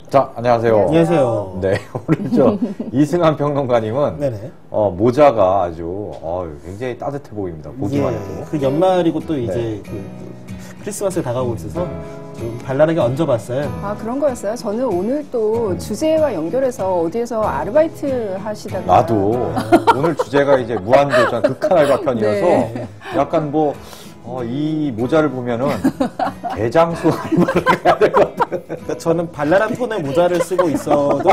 자, 안녕하세요. 안녕하세요. 네, 오늘 이승환 평론가님은 네네. 모자가 아주 굉장히 따뜻해 보입니다. 보기만 해도. 그 연말이고 또 이제 크리스마스가 다가오고 있어서 좀 발랄하게 얹어봤어요. 아, 그런 거였어요? 저는 오늘 또 주제와 연결해서 어디에서 아르바이트 하시다가 나도 오늘 주제가 이제 무한도전 극한 알바 편이어서 네. 약간 이 모자를 보면은 대장수 알바를 해야 될 것 같아요. 그러니까 저는 발랄한 톤의 모자를 쓰고 있어도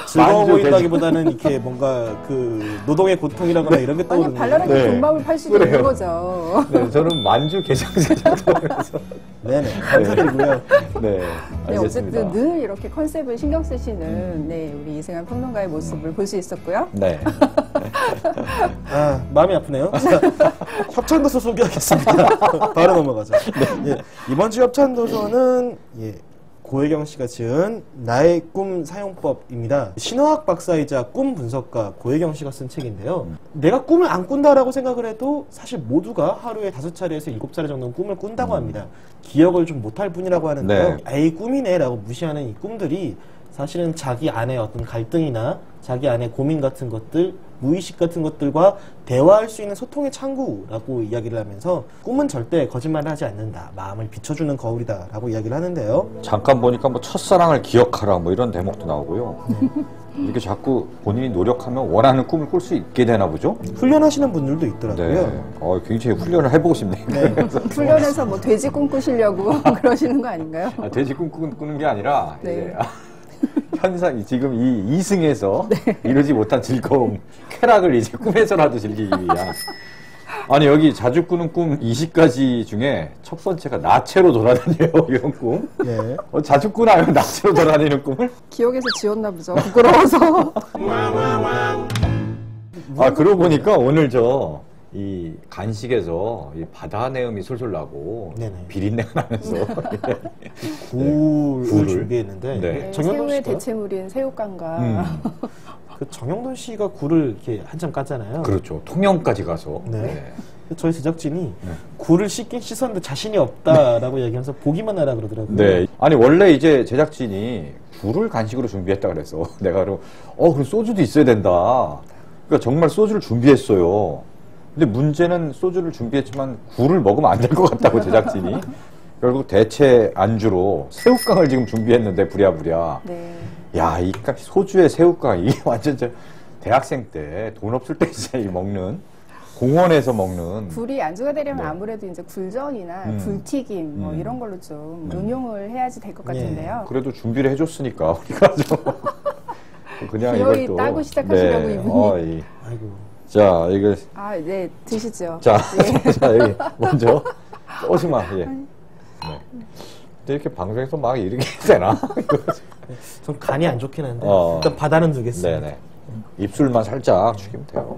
즐거워 보인다기보다는 이렇게 뭔가 그 노동의 고통이라거나 이런 게 아니, 떠오르는 발랄하게 네. 돈밥을 팔 수도 있는 거죠. 네, 저는 만주 개장세라고 해서. 네네. 감사드리고요. 네, 네, 알겠습니다. 어쨌든 늘 이렇게 컨셉을 신경 쓰시는 우리 이승환 평론가의 모습을 볼 수 있었고요. 네. 아, 마음이 아프네요. 협찬도서 소개하겠습니다. 바로 넘어가죠. 예, 이번 주 협찬도서는 고혜경 씨가 지은 나의 꿈 사용법입니다. 신화학 박사이자 꿈 분석가 고혜경 씨가 쓴 책인데요. 내가 꿈을 안 꾼다라고 생각을 해도 사실 모두가 하루에 5차례에서 7차례 정도는 꿈을 꾼다고 합니다. 기억을 좀 못할 뿐이라고 하는데요. 에이, 꿈이네 라고 무시하는 이 꿈들이 사실은 자기 안에 어떤 갈등이나 자기 안에 고민 같은 것들, 무의식 같은 것들과 대화할 수 있는 소통의 창구라고 이야기를 하면서 꿈은 절대 거짓말을 하지 않는다. 마음을 비춰주는 거울이다 라고 이야기를 하는데요. 잠깐 보니까 첫사랑을 기억하라 이런 대목도 나오고요. 이렇게 자꾸 본인이 노력하면 원하는 꿈을 꿀 수 있게 되나 보죠? 훈련하시는 분들도 있더라고요. 네. 굉장히 훈련을 해보고 싶네요. 네. 훈련해서 돼지 꿈 꾸시려고 그러시는 거 아닌가요? 돼지 꿈 꾸는 게 아니라 네. 이제 현상 지금 이 이승에서 이루지 못한 즐거움, 쾌락을 이제 꿈에서라도 즐기기 위한. 아니, 여기 자주 꾸는 꿈 20가지 중에 첫 번째가 나체로 돌아다녀요. 이런 꿈. 예. 자주 꾸나요? 나체로 돌아다니는 꿈을? 기억에서 지웠나 보죠. 부끄러워서. 그러고 보니까 오늘 이 간식에서 이 바다 내음이 솔솔 나고 네네. 비린내가 나면서 굴을 준비했는데 네. 정영돈 새우의 씨가 대체물인 새우깡과 그 정영돈 씨가 굴을 이렇게 한참 깠잖아요. 그렇죠. 통영까지 가서. 네. 저희 제작진이 굴을 씻긴 씻었는데 자신이 없다라고 얘기하면서 보기만 하라 그러더라고요. 네. 아니, 원래 이제 제작진이 굴을 간식으로 준비했다 그래서 내가 그럼 소주도 있어야 된다. 그러니까 정말 소주를 준비했어요. 근데 문제는 소주를 준비했지만 굴을 먹으면 안 될 것 같다고 제작진이 결국 대체 안주로 새우깡을 지금 준비했는데 부랴부랴. 네. 야, 이 소주에 새우깡 이게 완전 대학생 때 돈 없을 때 진짜 먹는 공원에서 먹는. 굴이 안주가 되려면 아무래도 이제 굴전이나 굴튀김 이런 걸로 좀 응용을 해야지 될 것 같은데요. 그래도 준비를 해줬으니까 우리가 좀 그냥 기어이 이것도 따고 시작하시려고 이분이. 아이고. 자, 이거. 네, 드시죠. 자, 네. 자, 여기 먼저 오시마. 예. 네. 근데 이렇게 방송에서 막 이렇게 되나? 전 간이 안 좋긴 한데 일단 바다는 두겠습니다. 네네. 입술만 살짝 죽이면 돼요.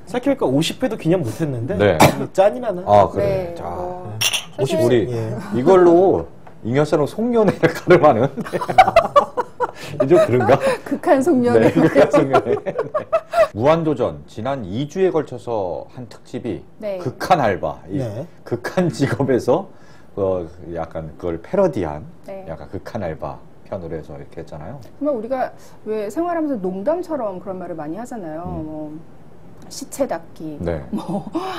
생각해보니까 50회도 기념 못했는데 네. 짠이 나나? 그래. 네, 자, 사실 우리 예. 이걸로 잉여사랑 송년회를 가름하는. 좀 그런가? 극한 송년회. 네, 극한 송년회. 네. 무한도전 지난 2주에 걸쳐서 한 특집이 네. 극한 알바, 네. 극한 직업에서 약간 그걸 패러디한 네. 약간 극한 알바 편으로 해서 이렇게 했잖아요. 그러면 우리가 왜 생활하면서 농담처럼 그런 말을 많이 하잖아요. 시체 닦기, 네.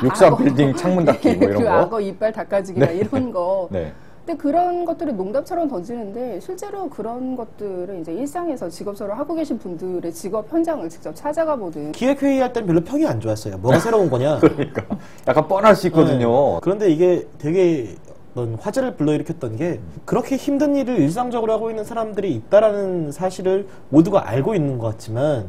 63 악어. 빌딩 창문 닦기 이런 그 거. 악어 이빨 닦아주기나 네. 이런 거. 네. 근데 그런 것들을 농담처럼 던지는데 실제로 그런 것들을 이제 일상에서 직업서를 하고 계신 분들의 직업 현장을 직접 찾아가 보든 기획회의할 땐 별로 평이 안 좋았어요. 뭐가 새로운 거냐? 그러니까 약간 뻔할 수 있거든요. 그런데 이게 되게 화제를 불러일으켰던 게 그렇게 힘든 일을 일상적으로 하고 있는 사람들이 있다라는 사실을 모두가 알고 있는 것 같지만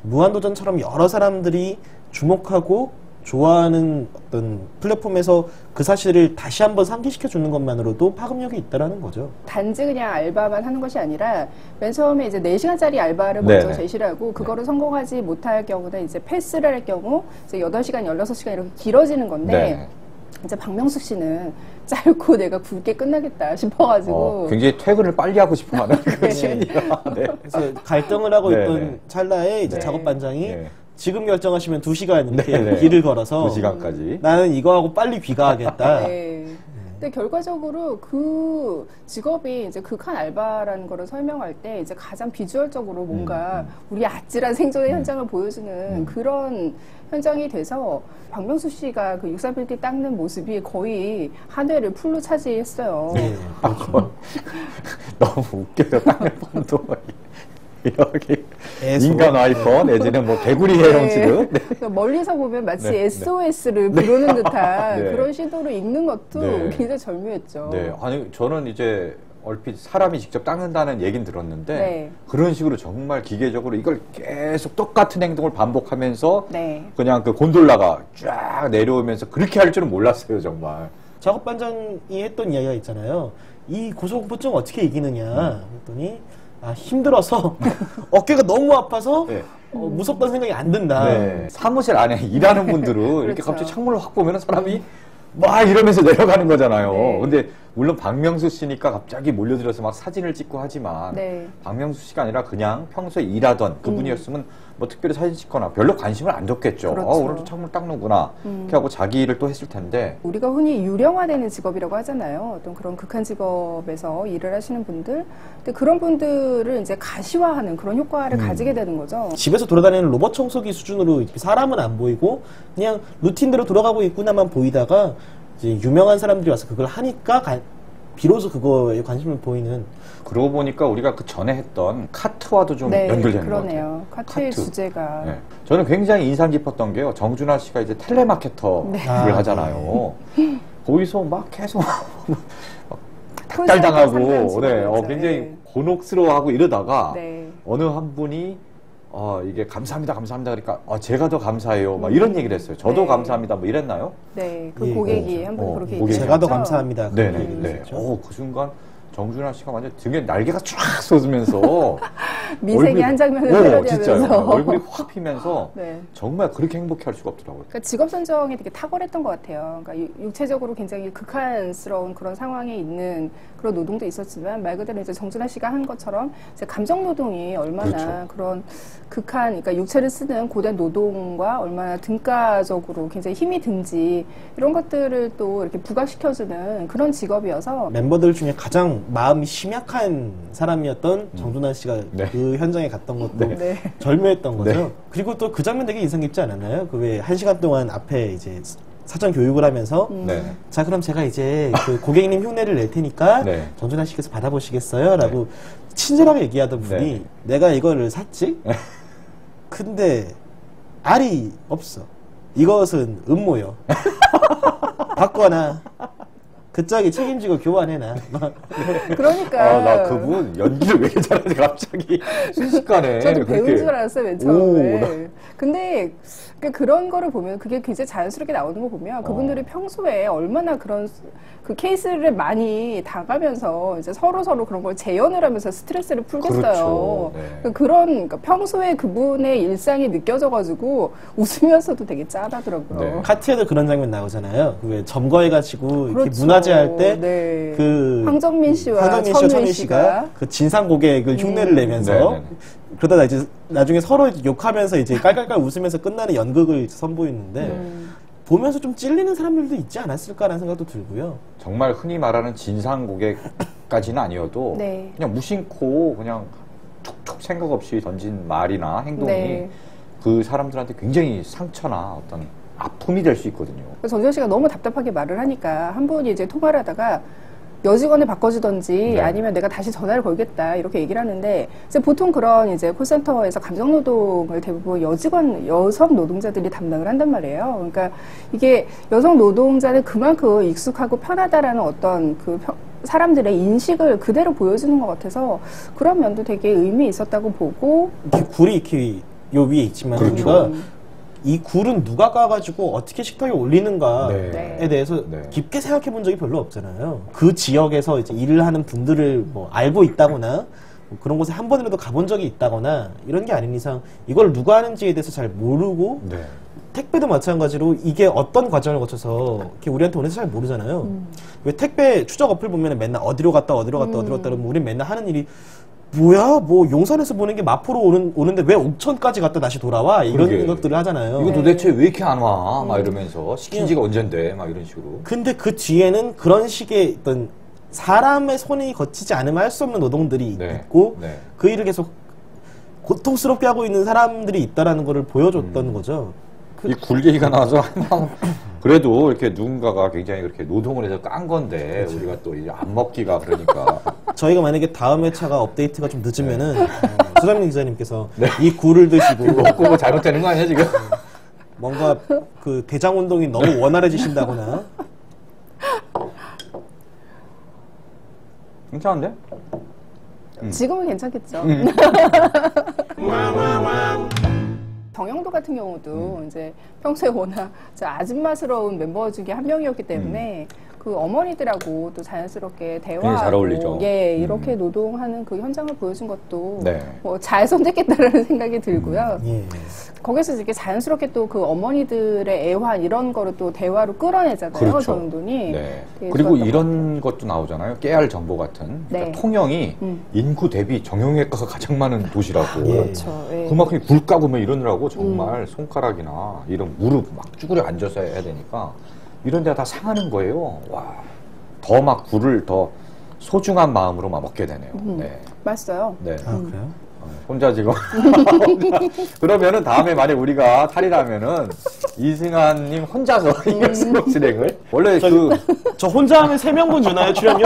무한도전처럼 여러 사람들이 주목하고 좋아하는 어떤 플랫폼에서 그 사실을 다시 한번 상기시켜 주는 것만으로도 파급력이 있다라는 거죠. 단지 그냥 알바만 하는 것이 아니라 맨 처음에 이제 4시간짜리 알바를 먼저 제시를 하고 그거를 성공하지 못할 경우나 이제 패스를 할 경우 이제 8시간, 16시간 이렇게 길어지는 건데 이제 박명숙 씨는 짧고 내가 굵게 끝나겠다 싶어가지고 굉장히 퇴근을 빨리 하고 싶어 하는 그 심리가. 네. 그래서 갈등을 하고 네, 있던 네. 찰나에 이제 네. 작업 반장이 네. 지금 결정하시면 2시간 이렇게 네네. 길을 걸어서 2시간까지. 나는 이거하고 빨리 귀가하겠다. 네. 근데 결과적으로 그 직업이 이제 극한 알바라는 거를 설명할 때 이제 가장 비주얼적으로 뭔가 우리 아찔한 생존의 현장을 보여주는 그런 현장이 돼서 박명수 씨가 그 64빌딩 닦는 모습이 거의 한 회를 풀로 차지했어요. 네. 너무 웃겨요. 땅을 펀도 여기 애소. 인간 와이퍼 내지는 뭐 개구리 해영지를 네. 그러니까 멀리서 보면 마치 네, SOS를 부르는 듯한 네. 그런 시도를 읽는 것도 네. 굉장히 절묘했죠. 네, 아니 저는 이제 얼핏 사람이 직접 닦는다는 얘긴 들었는데 네. 그런 식으로 정말 기계적으로 이걸 계속 똑같은 행동을 반복하면서 네. 그냥 그 곤돌라가 쫙 내려오면서 그렇게 할 줄은 몰랐어요 정말. 작업반장이 했던 이야기가 있잖아요. 이 고소공포증 어떻게 이기느냐 했더니 힘들어서 어깨가 너무 아파서 네. 무섭다는 생각이 안 든다. 네. 사무실 안에 일하는 분들은 이렇게 그렇죠. 갑자기 창문을 확 보면 사람이 막 이러면서 내려가는 거잖아요. 네. 근데 물론 박명수 씨니까 갑자기 몰려들어서 막 사진을 찍고 하지만 네. 박명수 씨가 아니라 그냥 평소에 일하던 그분이었으면 뭐 특별히 사진 찍거나 별로 관심을 안 줬겠죠. 그렇죠. 오늘도 창문 닦는구나. 이렇게 하고 자기 일을 또 했을 텐데. 우리가 흔히 유령화되는 직업이라고 하잖아요. 어떤 그런 극한 직업에서 일을 하시는 분들. 근데 그런 분들을 이제 가시화하는 그런 효과를 가지게 되는 거죠. 집에서 돌아다니는 로봇 청소기 수준으로 이렇게 사람은 안 보이고 그냥 루틴대로 돌아가고 있구나만 보이다가 이제 유명한 사람들이 와서 그걸 하니까 비로소 그거에 관심을 보이는. 그러고 보니까 우리가 그 전에 했던 카트와도 좀 네, 연결되는 것 같아요. 그러네요. 카트의 카트. 주제가. 네. 저는 굉장히 인상 깊었던 게요. 정준하 씨가 이제 텔레마케터를 네. 하잖아요. 거기서 막 계속 콘서트 닭달당하고, 상담 네, 직업이었죠. 굉장히 네. 곤혹스러워하고 이러다가 네. 어느 한 분이 이게 감사합니다, 감사합니다. 그러니까 제가 더 감사해요. 막 이런 얘기를 했어요. 저도 네. 감사합니다. 뭐 이랬나요? 네, 그 예. 고객이 한 분 그렇게 고객이. 제가 더 얘기했죠. 감사합니다. 그런 네네. 얘기를 네. 했었죠. 그 순간 정준하 씨가 완전 등에 날개가 쫙 솟으면서 미생의 한 장면을 패러디하면서. 진짜요. 얼굴이 확 피면서 네. 정말 그렇게 행복해 할 수가 없더라고요. 그러니까 직업 선정이 되게 탁월했던 것 같아요. 그러니까 육체적으로 굉장히 극한스러운 그런 상황에 있는 그런 노동도 있었지만 말 그대로 이제 정준하 씨가 한 것처럼 이제 감정 노동이 얼마나 그렇죠. 그런 극한, 그러니까 육체를 쓰는 고된 노동과 얼마나 등가적으로 굉장히 힘이 든지 이런 것들을 또 이렇게 부각시켜주는 그런 직업이어서 멤버들 중에 가장 마음이 심약한 사람이었던 정준하 씨가 네. 그 현장에 갔던 것도 네. 절묘했던 거죠. 네. 그리고 또 그 장면 되게 인상 깊지 않았나요? 그 왜 1시간 동안 앞에 이제 사전 교육을 하면서 네. 자 그럼 제가 이제 그 고객님 흉내를 낼 테니까 네. 정준하 씨께서 받아보시겠어요? 라고 친절하게 얘기하던 분이 네. 내가 이거를 샀지? 근데 알이 없어. 이것은 음모요. 받거나 그 짝이 책임지고 교환해놔. 그러니까 나 그분 연기를 왜 이렇게 잘하지 갑자기 순식간에 저도 배운 그렇게. 줄 알았어요, 맨 처음에. 근데 그런 거를 보면 그게 굉장히 자연스럽게 나오는 거 보면 그분들이 평소에 얼마나 그런 그 케이스를 많이 당하면서 이제 서로 그런 걸 재현을 하면서 스트레스를 풀겠어요. 그렇죠. 네. 그러니까 평소에 그분의 일상이 느껴져가지고 웃으면서도 되게 짠하더라고요. 네. 카트에도 그런 장면 나오잖아요. 그 왜 점거해가지고 이렇게 그렇죠. 문화제 할 때 네. 그 황정민 씨와 황정민 씨와 천우희 천우희 씨가 그 진상 고객을 흉내를 내면서 네네네. 그러다가 이제 나중에 서로 욕하면서 이제 깔깔깔 웃으면서 끝나는 연극을 선보이는데 보면서 좀 찔리는 사람들도 있지 않았을까라는 생각도 들고요. 정말 흔히 말하는 진상 고객까지는 아니어도 네. 그냥 무심코 그냥 툭툭 생각 없이 던진 말이나 행동이 네. 그 사람들한테 굉장히 상처나 어떤 아픔이 될 수 있거든요. 정준 씨가 너무 답답하게 말을 하니까 한 분이 이제 통화를 하다가 여직원을 바꿔주던지 네. 아니면 내가 다시 전화를 걸겠다 이렇게 얘기를 하는데 이제 보통 그런 이제 콜센터에서 감정노동을 대부분 여성 노동자들이 담당을 한단 말이에요. 그러니까 이게 여성 노동자는 그만큼 익숙하고 편하다라는 어떤 그 사람들의 인식을 그대로 보여주는 것 같아서 그런 면도 되게 의미 있었다고 보고 이렇게 굴이 이렇게 요 위에 있지만 그렇죠. 우리가 이 굴은 누가 까가지고 어떻게 식탁에 올리는가에 네. 대해서 네. 깊게 생각해 본 적이 별로 없잖아요. 그 지역에서 이제 일을 하는 분들을 뭐 알고 있다거나 뭐 그런 곳에 한 번이라도 가본 적이 있다거나 이런 게 아닌 이상 이걸 누가 하는지에 대해서 잘 모르고 네. 택배도 마찬가지로 이게 어떤 과정을 거쳐서 이렇게 우리한테 오는지 잘 모르잖아요. 왜 택배 추적 어플 보면 맨날 어디로 갔다 어디로 갔다 어디로 갔다 그러면 우린 맨날 하는 일이 뭐야, 뭐 용산에서 보는 게 마포로 오는데 왜 옥천까지 갔다 다시 돌아와? 이런 그러게. 생각들을 하잖아요. 이거 도대체 왜 이렇게 안 와? 막 이러면서 시킨 지가 언젠데? 막 이런 식으로. 근데 그 뒤에는 그런 식의 어떤 사람의 손이 거치지 않으면 할 수 없는 노동들이 네. 있고 네. 그 일을 계속 고통스럽게 하고 있는 사람들이 있다라는 거를 보여줬던 거죠. 이 굴 얘기가 나와서 그래도 이렇게 누군가가 굉장히 그렇게 노동을 해서 깐 건데 우리가 또 이제 안 먹기가 그러니까 저희가 만약에 다음 회차가 업데이트가 좀 늦으면은 수담민 기자님께서 이 굴을 드시고 먹고 뭐 잘못되는 거 아니야 지금? 뭔가 그 대장 운동이 너무 원활해지신다거나 괜찮은데? 지금은 괜찮겠죠. 정영도 같은 경우도 이제 평소에 워낙 저 아줌마스러운 mem버 중에 한 명이었기 때문에 그 어머니들하고 또 자연스럽게 대화하고 잘 어울리죠. 예, 이렇게 노동하는 그 현장을 보여준 것도 네. 뭐 잘 선택했다라는 생각이 들고요. 예. 거기서 이렇게 자연스럽게 또 그 어머니들의 애환 이런 거를 또 대화로 끌어내잖아요. 그렇죠. 정영돈이. 네. 되게 그리고 좋았던 이런 것도 나오잖아요. 깨알 정보 같은. 그러니까 네. 통영이 인구 대비 정형외과가 가장 많은 도시라고. 그렇죠. 예. 그만큼 굴 까고 뭐 이러느라고 정말 손가락이나 이런 무릎 막 쭈그려 앉아서 해야 되니까 이런 데가 다 상하는 거예요. 와. 더 막 굴을 더 소중한 마음으로 막 먹게 되네요. 네. 맛있어요. 네. 아 그래요? 혼자 지금. 그러면은 다음에 만약 우리가 탈이라면은 이승환님 혼자서 이걸 진행을. 원래 저 혼자 하면 3명분 주나요, 출연료?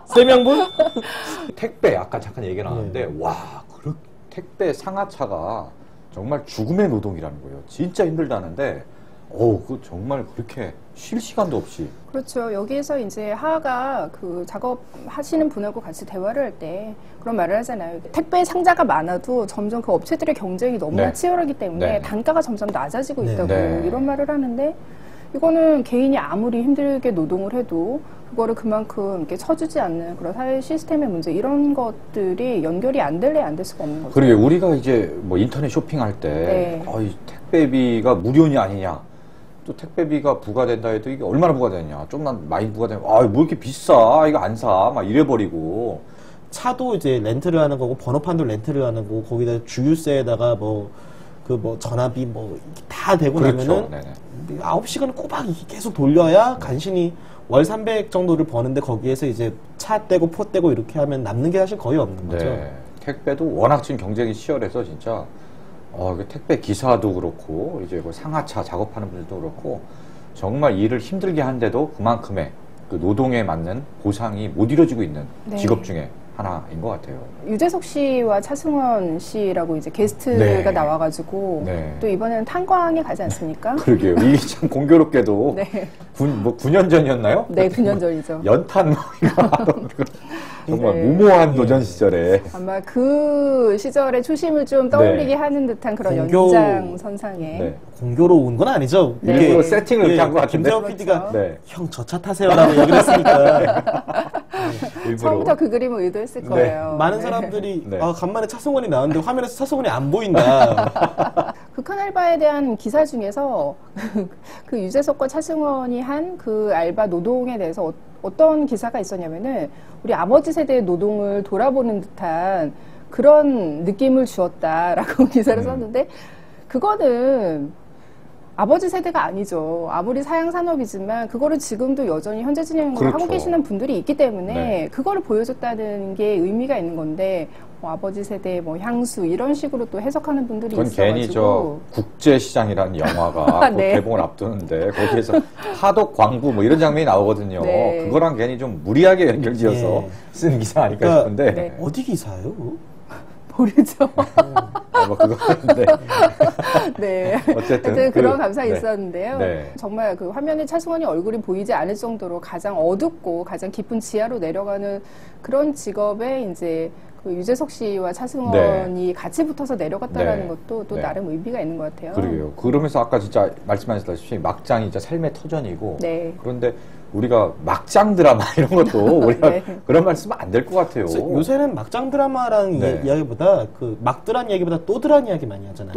3명분? 택배 아까 잠깐 얘기 나왔는데 와, 택배 상하차가 정말 죽음의 노동이라는 거예요. 진짜 힘들다는데 그 정말 그렇게 쉴 시간도 없이. 그렇죠. 여기에서 이제 하하가 그 작업하시는 분하고 같이 대화를 할 때 그런 말을 하잖아요. 택배 상자가 많아도 점점 그 업체들의 경쟁이 너무나 네. 치열하기 때문에 네. 단가가 점점 낮아지고 네. 있다고 네. 이런 말을 하는데 이거는 개인이 아무리 힘들게 노동을 해도 그거를 그만큼 이렇게 쳐주지 않는 그런 사회 시스템의 문제 이런 것들이 연결이 안 될래 안 될 수가 없는 거죠. 그러게 우리가 이제 뭐 인터넷 쇼핑할 때 네. 이 택배비가 무료냐 아니냐. 또 택배비가 부과된다 해도 이게 얼마나 부과되냐. 좀만 많이 부과되면 뭐 이렇게 비싸. 이거 안 사. 막 이래버리고. 차도 이제 렌트를 하는 거고 번호판도 렌트를 하는 거고 거기다 주유세에다가 전화비 다 되고 그렇죠. 나면은 네네. 9시간을 꼬박 이렇게 계속 돌려야 간신히 월 300 정도를 버는데 거기에서 이제 차 떼고 포 떼고 이렇게 하면 남는 게 사실 거의 없는 거죠. 네. 택배도 워낙 지금 경쟁이 치열해서 진짜 그 택배 기사도 그렇고 이제 그 상하차 작업하는 분들도 그렇고 정말 일을 힘들게 하는데도 그만큼의 그 노동에 맞는 보상이 못 이루어지고 있는 네. 직업 중에 하나인 것 같아요. 유재석 씨와 차승원 씨라고 이제 게스트가 네. 나와가지고 네. 또 이번에는 탄광에 가지 않습니까? 그러게요. 이게 참 공교롭게도 네. 9년 전이었나요? 네, 9년 전이죠. 연탄 정말 네. 무모한 도전 시절에 아마 그 시절의 초심을 좀 떠올리게 네. 하는 듯한 그런 공교- 연장선상에 네. 공교로운 건 아니죠. 네. 일부러 세팅을 이렇게 한 것 같은데. 김재원 PD가 네. 형 저 차 타세요라고 얘기를 했으니까 일부러. 처음부터 그 그림을 의도했을 네. 거예요. 많은 네. 사람들이 네. 간만에 차승원이 나왔는데 화면에서 차승원이 안 보인다. 극한 알바에 대한 기사 중에서 그 유재석과 차승원이 한 그 알바 노동에 대해서 어떤 기사가 있었냐면은 우리 아버지 세대의 노동을 돌아보는 듯한 그런 느낌을 주었다라고 기사를 썼는데 그거는 아버지 세대가 아니죠. 아무리 사양 산업이지만 그거를 지금도 여전히 현재 진행을 그렇죠. 하고 계시는 분들이 있기 때문에 네. 그거를 보여줬다는 게 의미가 있는 건데 아버지 세대 향수 이런 식으로 또 해석하는 분들이 그건 있어가지고 괜히 국제시장이라는 영화가 곧 네. 개봉을 앞두는데 거기에서 하독 광부 뭐 이런 장면이 나오거든요. 네. 그거랑 괜히 좀 무리하게 연결지어서 예. 쓴 기사 아닐까 그러니까 싶은데 네. 어디 기사예요? 모르죠. 뭐 그거인데 네. 어쨌든 하여튼 그런 감상이 네. 있었는데요. 네. 정말 그 화면에 차승원이 얼굴이 보이지 않을 정도로 가장 어둡고 가장 깊은 지하로 내려가는 그런 직업에 이제 그 유재석 씨와 차승원이 같이 붙어서 내려갔다라는 네. 것도 또 네. 나름 의미가 있는 것 같아요. 그러게요. 그러면서 아까 진짜 말씀하셨다시피 막장이 진짜 삶의 터전이고 네. 그런데 우리가 막장 드라마 이런 것도 우리가 네. 그런 말 쓰면 안 될 것 같아요. 요새는 막장 드라마라는 네. 이야기보다 그 막드란 이야기보다 또드란 이야기 많이 하잖아요.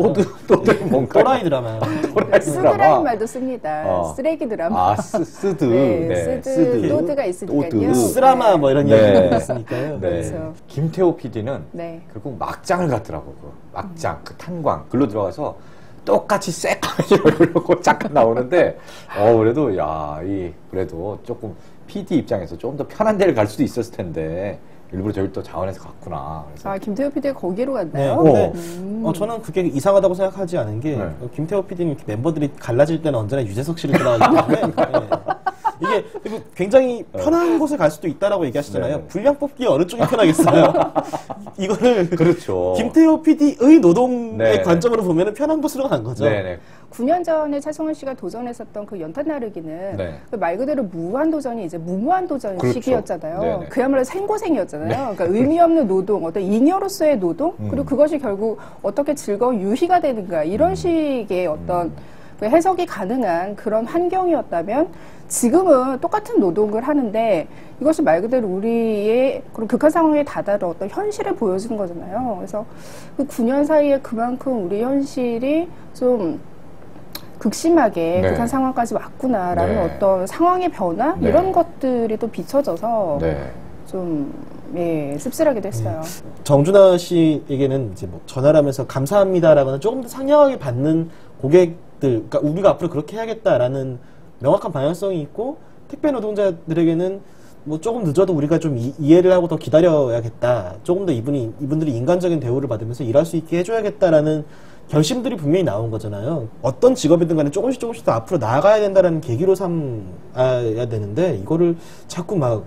또드 뭔가 또라이 드라마. 또라이 쓰드라는 드라마. 말도 씁니다. 쓰레기 드라마. 아, 쓰드. 네, 쓰드, 또드가 있으니까요. 또드. 쓰라마 뭐 이런 네. 이야기가 있으니까요. 네. 그렇죠. 김태호 PD는 네. 결국 막장을 갔더라고. 그 막장, 그 탄광. 글로 들어가서 똑같이 새까매지 얼굴로 잠깐 나오는데, 그래도, 그래도 조금 PD 입장에서 좀 더 편한 데를 갈 수도 있었을 텐데, 일부러 저기 또 자원해서 갔구나. 그래서 김태호 PD가 거기로 네, 갔나요? 근데 저는 그게 이상하다고 생각하지 않은 게 네. 김태호 PD는 이렇게 멤버들이 갈라질 때는 언제나 유재석 씨를 따라가기 때문에 이게 굉장히 편한 곳에 갈 수도 있다라고 얘기하시잖아요. 네. 분량 뽑기 어느 쪽이 편하겠어요? 이거를 그렇죠. 김태호 PD의 노동의 네. 관점으로 보면 편한 곳으로 간 거죠. 네네. 9년 전에 차성원 씨가 도전했었던 그 연탄 나르기는 네. 그 말 그대로 무한 도전이 이제 무모한 도전 그렇죠. 시기였잖아요. 네네. 그야말로 생고생이었잖아요. 그러니까 의미 없는 노동, 어떤 잉여로서의 노동, 그리고 그것이 결국 어떻게 즐거운 유희가 되는가 이런 식의 어떤 그 해석이 가능한 그런 환경이었다면 지금은 똑같은 노동을 하는데 이것이 말 그대로 우리의 그런 극한 상황에 다다른 어떤 현실을 보여주는 거잖아요. 그래서 그 9년 사이에 그만큼 우리 현실이 좀 극심하게 네. 극한 상황까지 왔구나라는 네. 어떤 상황의 변화 네. 이런 것들이 또 비춰져서 네. 좀 씁쓸하기도 했어요. 정준하 씨에게는 이제 뭐 전화를 하면서 감사합니다라거나 조금 더 상냥하게 받는 고객들, 그러니까 우리가 앞으로 그렇게 해야겠다라는 명확한 방향성이 있고 택배 노동자들에게는 뭐 조금 늦어도 우리가 좀 이해를 하고 더 기다려야겠다. 조금 더 이분들이 인간적인 대우를 받으면서 일할 수 있게 해줘야겠다라는 결심들이 분명히 나온 거잖아요. 어떤 직업이든 간에 조금씩 더 앞으로 나아가야 된다는 계기로 삼아야 되는데 이거를 자꾸 막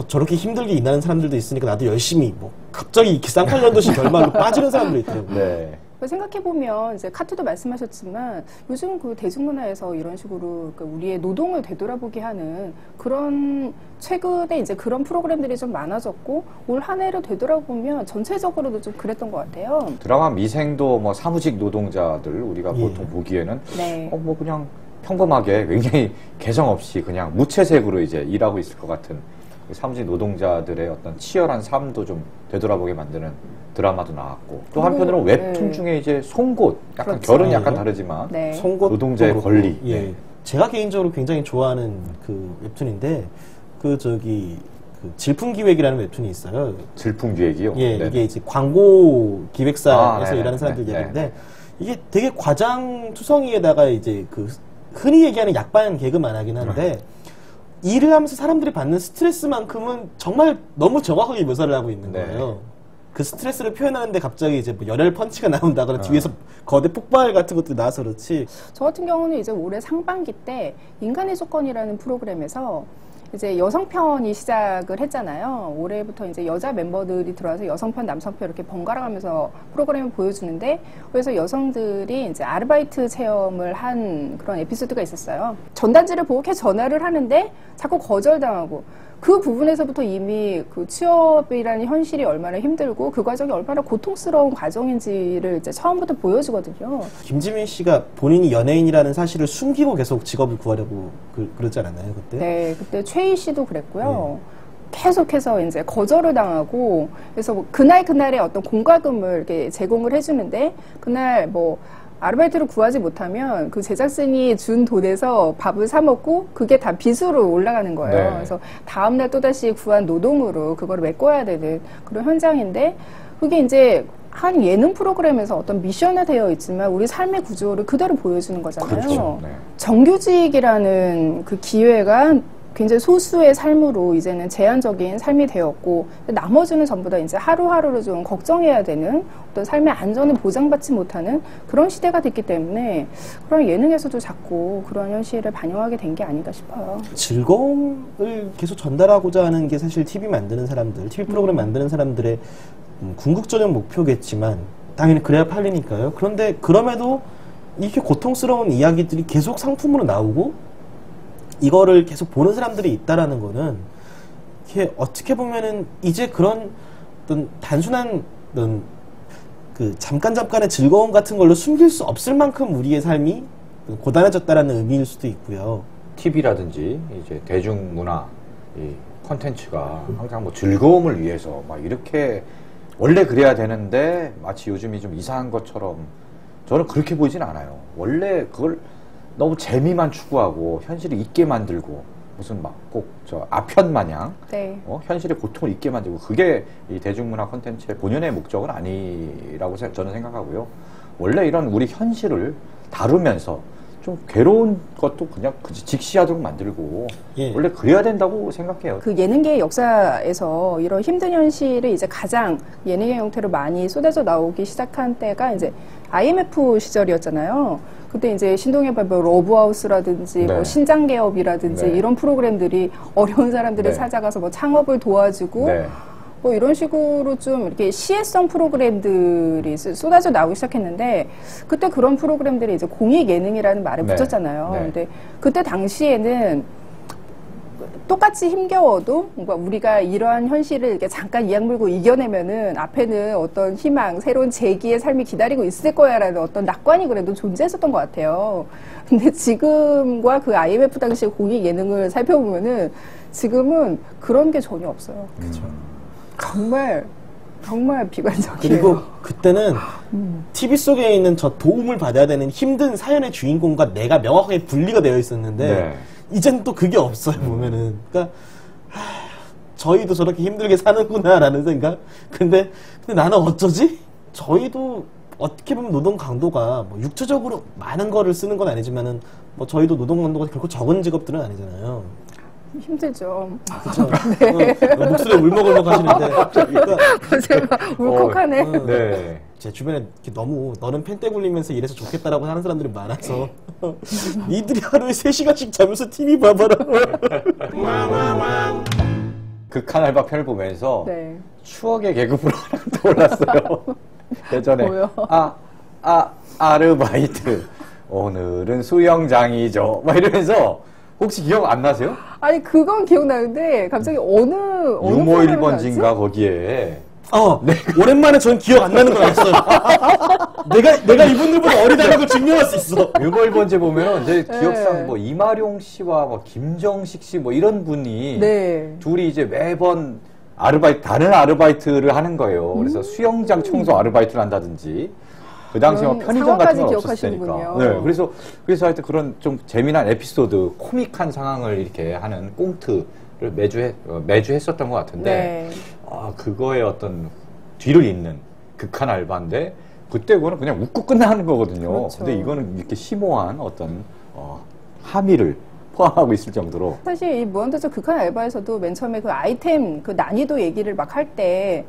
저렇게 힘들게 일하는 사람들도 있으니까 나도 열심히 뭐 갑자기 이렇게 쌍팔년도식 결말로 빠지는 사람도 있더라고요. 네. 생각해보면 이제 카트도 말씀하셨지만 요즘 그 대중문화에서 이런 식으로 그 우리의 노동을 되돌아보게 하는 그런 최근에 이제 그런 프로그램들이 좀 많아졌고 올 한 해를 되돌아보면 전체적으로도 좀 그랬던 것 같아요. 드라마 미생도 뭐 사무직 노동자들 우리가 예. 보통 보기에는 네. 뭐 그냥 평범하게 굉장히 개성 없이 그냥 무채색으로 이제 일하고 있을 것 같은 그 사무직 노동자들의 어떤 치열한 삶도 좀 되돌아보게 만드는 드라마도 나왔고 또 한편으로는 웹툰 네. 중에 중에 이제 송곳 약간 그렇죠. 결은 약간 다르지만 네. 송곳 노동자의 그렇고, 권리. 예. 네. 제가 개인적으로 굉장히 좋아하는 그 웹툰인데 그 질풍기획이라는 웹툰이 있어요. 질풍기획이요. 예, 네네. 이게 이제 광고 기획사에서 네네. 일하는 사람들 네, 이야기인데 이게 되게 과장투성이에다가 이제 그 흔히 얘기하는 약반 개그만 하긴 한데 일을 하면서 사람들이 받는 스트레스만큼은 정말 너무 정확하게 묘사를 하고 있는 네. 거예요. 그 스트레스를 표현하는데 갑자기 이제 뭐 열혈 펀치가 나온다거나 뒤에서 거대 폭발 같은 것도 나와서 그렇지. 저 같은 경우는 이제 올해 상반기 때 인간의 조건이라는 프로그램에서 이제 여성편이 시작을 했잖아요. 올해부터 이제 여자 멤버들이 들어와서 여성편, 남성편 이렇게 번갈아 가면서 프로그램을 보여주는데 그래서 여성들이 이제 아르바이트 체험을 한 그런 에피소드가 있었어요. 전단지를 보고 이렇게 전화를 하는데 자꾸 거절당하고 그 부분에서부터 이미 그 취업이라는 현실이 얼마나 힘들고 그 과정이 얼마나 고통스러운 과정인지를 이제 처음부터 보여주거든요. 김지민 씨가 본인이 연예인이라는 사실을 숨기고 계속 직업을 구하려고 그러지 않았나요, 그때? 네, 그때 최희 씨도 그랬고요. 계속해서 이제 거절을 당하고 그래서 뭐 그날의 어떤 공과금을 이렇게 제공을 해주는데 그날 뭐 아르바이트를 구하지 못하면 그 제작진이 준 돈에서 밥을 사 먹고 그게 다 빚으로 올라가는 거예요. 네. 그래서 다음날 또다시 구한 노동으로 그거를 메꿔야 되는 그런 현장인데 그게 이제 한 예능 프로그램에서 어떤 미션화되어 있지만 우리 삶의 구조를 그대로 보여주는 거잖아요. 그렇죠. 네. 정규직이라는 그 기회가 굉장히 소수의 삶으로 이제는 제한적인 삶이 되었고 나머지는 전부 다 이제 하루하루를 좀 걱정해야 되는 어떤 삶의 안전을 보장받지 못하는 그런 시대가 됐기 때문에 그런 예능에서도 자꾸 그런 현실을 반영하게 된 게 아닌가 싶어요. 즐거움을 계속 전달하고자 하는 게 사실 TV 만드는 사람들, TV 프로그램 만드는 사람들의 궁극적인 목표겠지만 당연히 그래야 팔리니까요. 그런데 그럼에도 이렇게 고통스러운 이야기들이 계속 상품으로 나오고 이거를 계속 보는 사람들이 있다라는 거는 이게 어떻게 보면은 이제 그런 어떤 단순한 어떤 그 잠깐의 즐거움 같은 걸로 숨길 수 없을 만큼 우리의 삶이 고단해졌다라는 의미일 수도 있고요. TV라든지 이제 대중문화 이 콘텐츠가 항상 뭐 즐거움을 위해서 막 이렇게 원래 그래야 되는데 마치 요즘이 좀 이상한 것처럼 저는 그렇게 보이진 않아요. 원래 그걸 너무 재미만 추구하고 현실을 잊게 만들고 무슨 막 꼭 저 아편 마냥 네. 현실의 고통을 잊게 만들고 그게 이 대중문화 콘텐츠의 본연의 목적은 아니라고 저는 생각하고요. 원래 이런 우리 현실을 다루면서 좀 괴로운 것도 그냥 직시하도록 만들고 예. 원래 그래야 된다고 생각해요. 그 예능계의 역사에서 이런 힘든 현실을 이제 가장 예능의 형태로 많이 쏟아져 나오기 시작한 때가 이제 IMF 시절이었잖아요. 그때 이제 신동엽의 뭐 러브하우스라든지 네. 뭐 신장개업이라든지 네. 이런 프로그램들이 어려운 사람들을 네. 찾아가서 뭐 창업을 도와주고 네. 뭐 이런 식으로 좀 이렇게 시혜성 프로그램들이 쏟아져 나오기 시작했는데 그때 그런 프로그램들이 이제 공익 예능이라는 말을 네. 붙였잖아요. 네. 근데 그때 당시에는 똑같이 힘겨워도 뭔가 우리가 이러한 현실을 이렇게 잠깐 이악 물고 이겨내면은 앞에는 어떤 희망, 새로운 재기의 삶이 기다리고 있을 거야라는 어떤 낙관이 그래도 존재했었던 것 같아요. 근데 지금과 그 IMF 당시 공익 예능을 살펴보면은 지금은 그런 게 전혀 없어요. 그렇죠. 정말 비관적이에요. 그리고 그때는 TV 속에 있는 저 도움을 받아야 되는 힘든 사연의 주인공과 내가 명확하게 분리가 되어 있었는데 네. 이젠 또 그게 없어요. 보면은 그러니까 저희도 저렇게 힘들게 사는구나라는 생각. 근데 나는 어쩌지? 저희도 어떻게 보면 노동 강도가 뭐 육체적으로 많은 거를 쓰는 건 아니지만은 뭐 저희도 노동 강도가 결코 적은 직업들은 아니잖아요. 힘들죠. 그렇죠. 목소리 울먹울먹 하시는데 그러니까 제가 울컥하네. 네. 제 주변에 이렇게 너무 너는 펜대 굴리면서 일해서 좋겠다라고 하는 사람들이 많아서 니들이 하루에 3시간씩 자면서 TV 봐봐라. 극한 알바 편을 보면서 네. 추억의 개그 프로그램 떠올랐어요. 예전에 뭐요? 아르바이트 오늘은 수영장이죠. 막 이러면서 혹시 기억 안 나세요? 아니 그건 기억나는데 갑자기 어느 유모 프로그램이 1번지인가 거기에 오랜만에 전 기억 안 나는 걸 알았어요. 내가 이분들보다 어리다는 걸 증명할 수 있어. 유모 1번지 보면 제 네. 기억상 뭐 이마룡 씨와 뭐 김정식 씨 뭐 이런 분이 네. 둘이 이제 매번 다른 아르바이트를 하는 거예요. 그래서 수영장 청소 아르바이트를 한다든지 그 당시에 뭐 그런 편의점 같은 건 상황까지 없었을 테니까. 기억하시는군요. 네, 그래서 하여튼 그런 좀 재미난 에피소드, 코믹한 상황을 이렇게 하는 꽁트를 매주 했었던 것 같은데, 네. 그거의 어떤 뒤를 잇는 극한 알바인데, 그때 그거는 그냥 웃고 끝나는 거거든요. 그렇죠. 근데 이거는 이렇게 심오한 어떤 함의를 포함하고 있을 정도로. 사실 이 무한도전 극한 알바에서도 맨 처음에 그 아이템 그 난이도 얘기를 막 할 때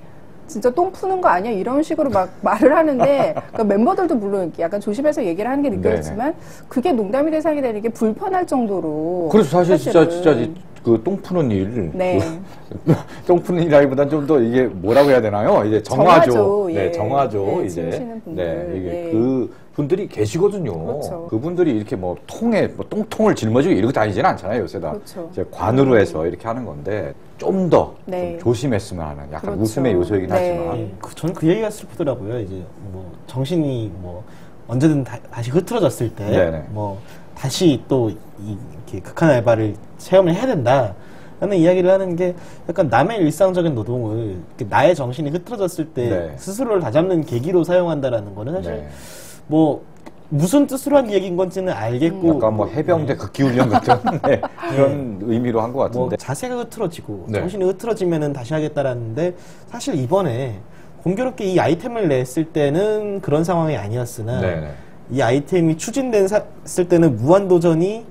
진짜 똥 푸는 거 아니야? 이런 식으로 막 말을 하는데 그러니까 멤버들도 물론 약간 조심해서 얘기를 하는 게 느껴지지만 그게 농담의 대상이 되는 게 불편할 정도로 그래서 사실 진짜 사실은. 그 똥 푸는 일, 네. 똥 푸는 일이라기보다는 좀 더 이게 뭐라고 해야 되나요? 이제 정화조, 예. 네, 정화조 네, 이제, 치우시는 분들. 네, 이게 네. 그 분들이 계시거든요. 그렇죠. 그분들이 이렇게 뭐 통에 뭐 똥통을 짊어지고 이러고 다니지는 않잖아요, 요새 다. 그렇죠. 이제 관으로 해서 이렇게 하는 건데 좀 더 네. 조심했으면 하는 약간 그렇죠. 웃음의 요소이긴 네. 하지만. 저는 그 얘기가 슬프더라고요. 이제 뭐 정신이 뭐 언제든 다시 흐트러졌을 때 네네. 뭐 다시 또 이렇게 극한 알바를 체험을 해야 된다. 라는 이야기를 하는 게 약간 남의 일상적인 노동을 나의 정신이 흐트러졌을 때 네. 스스로를 다잡는 계기로 사용한다라는 거는 사실 네. 뭐 무슨 뜻으로 한 얘기인 건지는 알겠고 약간 뭐 해병대 극기훈련 같은 네, 그런 의미로 한 것 같은데. 뭐 자세가 흐트러지고 네. 정신이 흐트러지면은 다시 하겠다라는데 사실 이번에 공교롭게 이 아이템을 냈을 때는 그런 상황이 아니었으나 네네. 이 아이템이 추진됐을 때는 무한도전이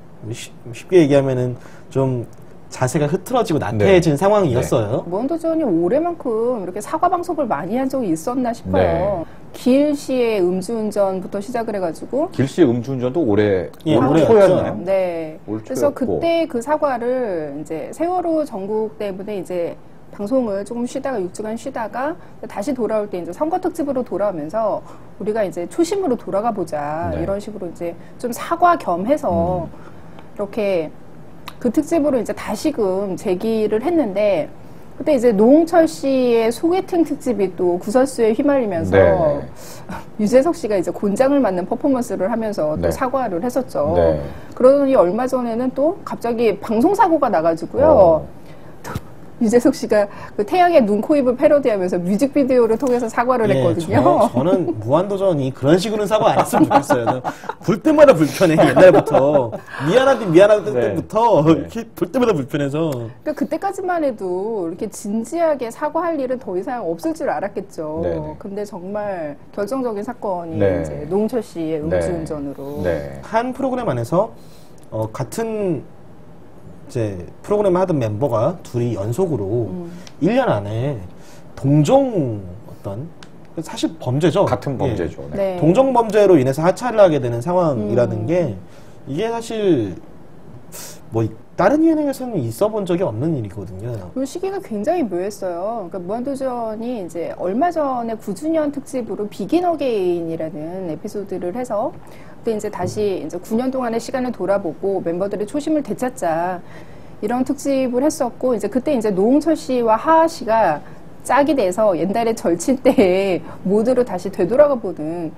쉽게 얘기하면은 좀 자세가 흐트러지고 나태해진 네. 상황이었어요. 무한도전이 올해만큼 이렇게 사과 방송을 많이 한 적이 있었나 싶어요. 네. 길 씨의 음주운전부터 시작을 해가지고 길씨 음주운전도 올해 예, 올 올해 초였나요? 네. 올 그래서 초였고. 그때 그 사과를 이제 세월호 전국 때문에 이제 방송을 조금 쉬다가 6주간 쉬다가 다시 돌아올 때 이제 선거 특집으로 돌아오면서 우리가 이제 초심으로 돌아가 보자 네. 이런 식으로 이제 좀 사과 겸해서 이렇게 그 특집으로 이제 다시금 제기를 했는데 그때 이제 노홍철 씨의 소개팅 특집이 또 구설수에 휘말리면서 네. 유재석 씨가 이제 곤장을 맞는 퍼포먼스를 하면서 또 네. 사과를 했었죠. 네. 그러더니 얼마 전에는 또 갑자기 방송사고가 나가지고요. 어. 유재석 씨가 그 태양의 눈, 코, 입을 패러디하면서 뮤직비디오를 통해서 사과를 했거든요. 저는 무한도전이 그런 식으로는 사과 안 했으면 좋겠어요. 볼 때마다 불편해, 옛날부터. 미안하다 네. 때부터 네. 이렇게 볼 때마다 불편해서. 그러니까 그때까지만 해도 이렇게 진지하게 사과할 일은 더 이상 없을 줄 알았겠죠. 네네. 근데 정말 결정적인 사건이 네. 이제 노홍철 씨의 네. 음주운전으로. 네. 한 프로그램 안에서 같은 이제 프로그램을 하던 멤버가 둘이 연속으로 1년 안에 동종 어떤 사실 범죄죠. 같은 범죄죠. 네. 네. 동종 범죄로 인해서 하차를 하게 되는 상황이라는 게 이게 사실 뭐 다른 예능에서는 있어 본 적이 없는 일이거든요. 그 시기가 굉장히 묘했어요. 그러니까 무한도전이 이제 얼마 전에 9주년 특집으로 비긴 어게인이라는 에피소드를 해서 그때 이제 다시 이제 9년 동안의 시간을 돌아보고 멤버들의 초심을 되찾자 이런 특집을 했었고 이제 그때 이제 노홍철 씨와 하하 씨가 짝이 돼서 옛날에 절친 때에 모두로 다시 되돌아가 보는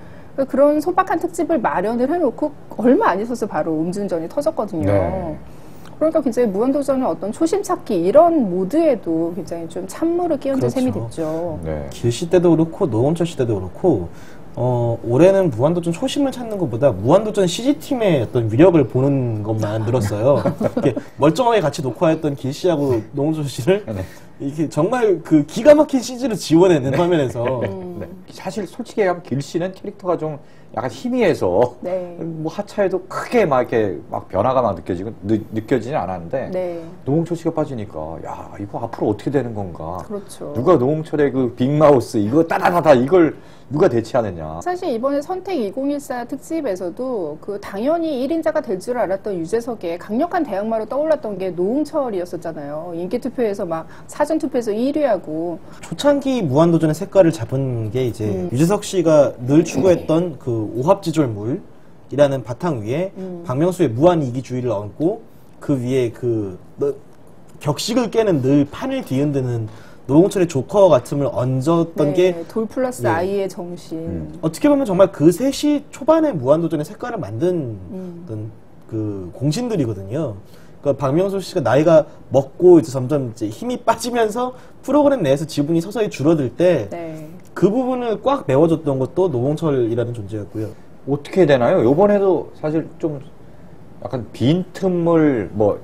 그런 소박한 특집을 마련을 해놓고 얼마 안 있어서 바로 음주운전이 터졌거든요. 네. 그러니까 굉장히 무한도전의 어떤 초심 찾기 이런 모드에도 굉장히 좀 찬물을 끼얹은 그렇죠. 셈이 됐죠. 네. 길씨 때도 그렇고 노홍철 씨 때도 그렇고 올해는 무한도전 초심을 찾는 것보다 무한도전 CG팀의 어떤 위력을 보는 것만 늘었어요. 이렇게 멀쩡하게 같이 녹화했던 길씨하고 노홍철 씨를 네. 이렇게 정말 그 기가 막힌 CG를 지원해낸 화면에서 네. 사실 솔직히 얘기하면 길 씨는 캐릭터가 좀 약간 희미해서 네. 뭐 하차에도 크게 막 이렇게 막 변화가 막 느껴지진 않았는데 네. 노홍철 씨가 빠지니까 야 이거 앞으로 어떻게 되는 건가? 그렇죠. 누가 노홍철의 그 빅마우스 이거 따다다다 이걸 누가 대체하느냐? 사실 이번에 선택 2014 특집에서도 그 당연히 1인자가 될 줄 알았던 유재석의 강력한 대항마로 떠올랐던 게 노홍철이었었잖아요. 인기투표에서 막 사전투표에서 1위하고. 초창기 무한도전의 색깔을 잡은 게 이제 유재석 씨가 늘 추구했던 그 오합지졸물이라는 바탕 위에 박명수의 무한 이기주의를 얹고 그 위에 그 격식을 깨는 늘 판을 뒤흔드는 노홍철의 조커 같음을 얹었던 네, 게 돌 플러스 네. 아이의 정신. 어떻게 보면 정말 그 셋이 초반에 무한도전의 색깔을 만든 어떤 그 공신들이거든요. 그러니까 박명수 씨가 나이가 먹고 이제 점점 이제 힘이 빠지면서 프로그램 내에서 지분이 서서히 줄어들 때 그 네. 부분을 꽉 메워줬던 것도 노홍철이라는 존재였고요. 어떻게 되나요? 요번에도 사실 좀 약간 빈틈을 뭐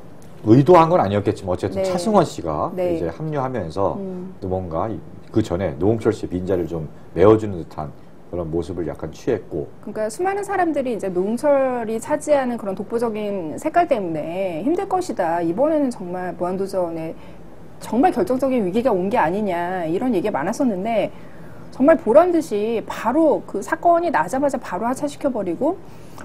의도한 건 아니었겠지만 어쨌든 네. 차승원 씨가 네. 이제 합류하면서 또 뭔가 그 전에 노홍철 씨의 빈자리를 좀 메워주는 듯한 그런 모습을 약간 취했고. 그러니까 수많은 사람들이 이제 노홍철이 차지하는 그런 독보적인 색깔 때문에 힘들 것이다. 이번에는 정말 무한도전에 정말 결정적인 위기가 온 게 아니냐 이런 얘기가 많았었는데 정말 보란 듯이 바로 그 사건이 나자마자 바로 하차시켜버리고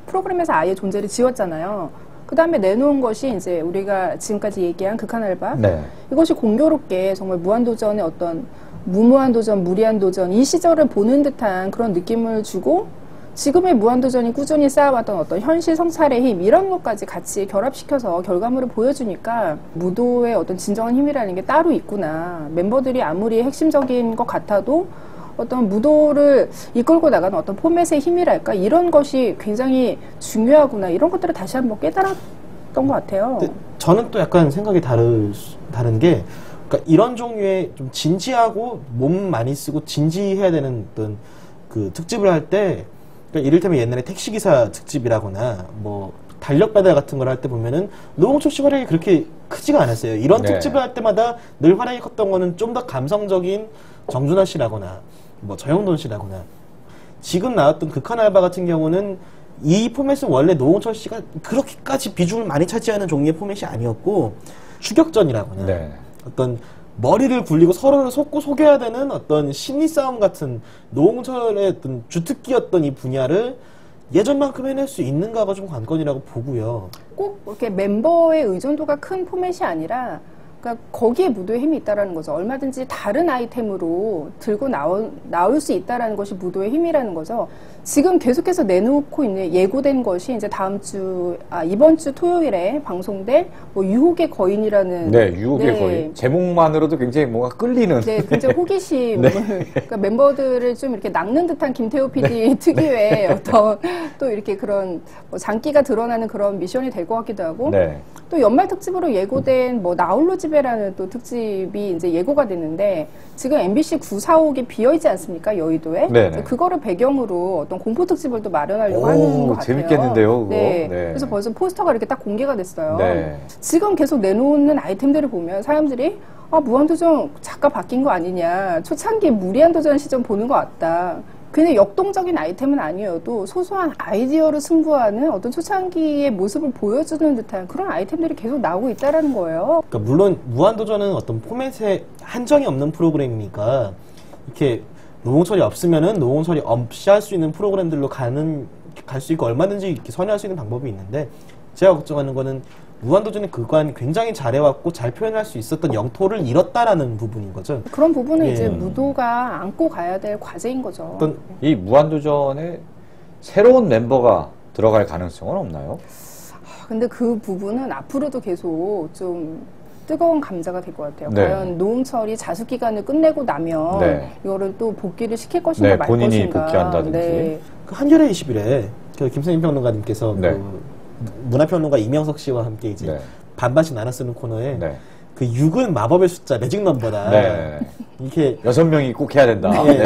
프로그램에서 아예 존재를 지웠잖아요. 그 다음에 내놓은 것이 이제 우리가 지금까지 얘기한 극한알바. 네. 이것이 공교롭게 정말 무한도전의 어떤 무무한도전, 무리한도전 이 시절을 보는 듯한 그런 느낌을 주고 지금의 무한도전이 꾸준히 쌓아왔던 어떤 현실 성찰의 힘 이런 것까지 같이 결합시켜서 결과물을 보여주니까 무도의 어떤 진정한 힘이라는 게 따로 있구나. 멤버들이 아무리 핵심적인 것 같아도 어떤 무도를 이끌고 나가는 어떤 포맷의 힘이랄까 이런 것이 굉장히 중요하구나 이런 것들을 다시 한번 깨달았던 것 같아요. 근데 저는 또 약간 생각이 다른 게 그러니까 이런 종류의 좀 진지하고 몸 많이 쓰고 진지해야 되는 어떤 그 특집을 할 때 그러니까 이를테면 옛날에 택시기사 특집이라거나 뭐 달력 배달 같은 걸 할 때 보면은 노홍철 씨 활약이 그렇게 크지가 않았어요. 이런 네. 특집을 할 때마다 늘 활약이 컸던 거는 좀 더 감성적인 정준하 씨라거나 뭐 저형돈 씨라거나 지금 나왔던 극한알바 같은 경우는 이 포맷은 원래 노홍철 씨가 그렇게까지 비중을 많이 차지하는 종류의 포맷이 아니었고 추격전이라거나 네. 어떤 머리를 굴리고 서로를 속고 속여야 되는 어떤 심리 싸움 같은 노홍철의 어떤 주특기였던 이 분야를 예전만큼 해낼 수 있는가가 좀 관건이라고 보고요. 꼭 이렇게 멤버의 의존도가 큰 포맷이 아니라 그러니까 거기에 무도의 힘이 있다라는 거죠. 얼마든지 다른 아이템으로 들고 나올 수 있다라는 것이 무도의 힘이라는 거죠. 지금 계속해서 내놓고 있는 예고된 것이 이제 이번 주 토요일에 방송될 뭐 유혹의 거인이라는. 네, 유혹의 거인. 제목만으로도 굉장히 뭔가 끌리는. 네, 굉장히 호기심을. 그러니까 멤버들을 좀 이렇게 낚는 듯한 김태호 PD 특유의 어떤 또 이렇게 그런 뭐 장기가 드러나는 그런 미션이 될 것 같기도 하고. 네. 또 연말 특집으로 예고된 뭐 나홀로 집에라는 또 특집이 이제 예고가 됐는데 지금 MBC 945기 비어있지 않습니까? 여의도에. 네네. 그거를 배경으로 어떤 공포 특집을 또 마련하려고 하는 것 같아요. 재밌겠는데요, 그거. 네. 네. 그래서 벌써 포스터가 이렇게 딱 공개가 됐어요. 네. 지금 계속 내놓는 아이템들을 보면 사람들이 무한도전 작가 바뀐 거 아니냐. 초창기 무리한 도전 시점 보는 것 같다. 그냥 역동적인 아이템은 아니어도 소소한 아이디어로 승부하는 어떤 초창기의 모습을 보여주는 듯한 그런 아이템들이 계속 나오고 있다라는 거예요. 그러니까 물론 무한도전은 어떤 포맷에 한정이 없는 프로그램이니까 이렇게 노홍철이 없으면은 노홍철이 없이 할 수 있는 프로그램들로 갈 수 있고 얼마든지 이렇게 선회할 수 있는 방법이 있는데 제가 걱정하는 거는 무한도전의 그간 굉장히 잘해왔고 잘 표현할 수 있었던 영토를 잃었다라는 부분인 거죠. 그런 부분은 예. 이제 무도가 안고 가야 될 과제인 거죠. 이 무한도전에 새로운 멤버가 들어갈 가능성은 없나요? 근데 그 부분은 앞으로도 계속 좀 뜨거운 감자가 될 것 같아요. 네. 과연 노홍철이 자숙 기간을 끝내고 나면 네. 이거를 또 복귀를 시킬 것인가 네, 말 본인이 것인가. 복귀한다든지. 네. 그 한겨레 21에 그 김성인 평론가님께서 네. 그 문화평론가 이명석 씨와 함께 이제 네. 반반씩 나눠 쓰는 코너에 네. 그 6은 마법의 숫자 매직 넘버다. 네. 이렇게 6명이 꼭 해야 된다. 예,